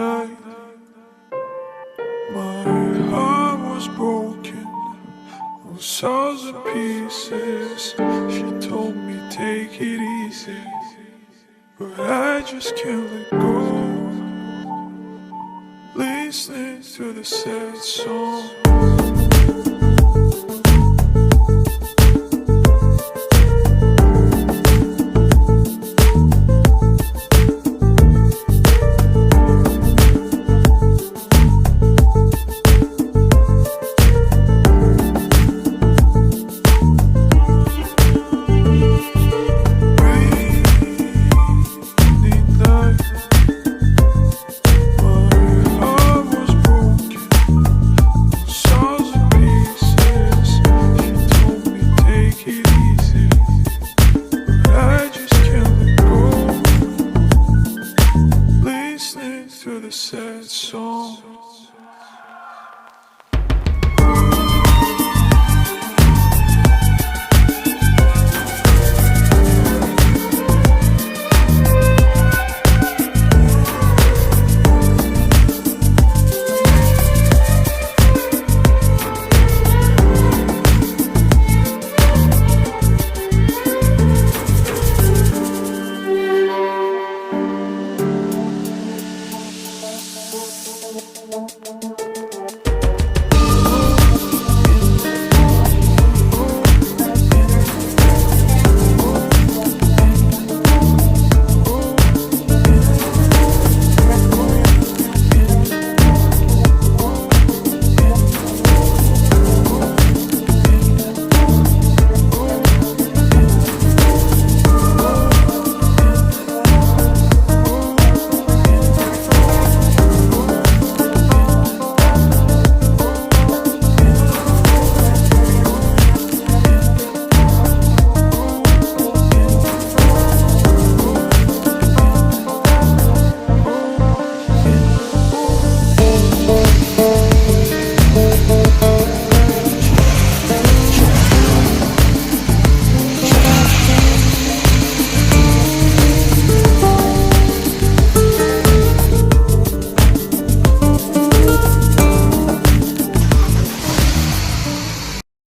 night. My heart was broken, was shards and pieces. She told me take it easy, but I just can't let go. Listening to the sad song. To the sad song.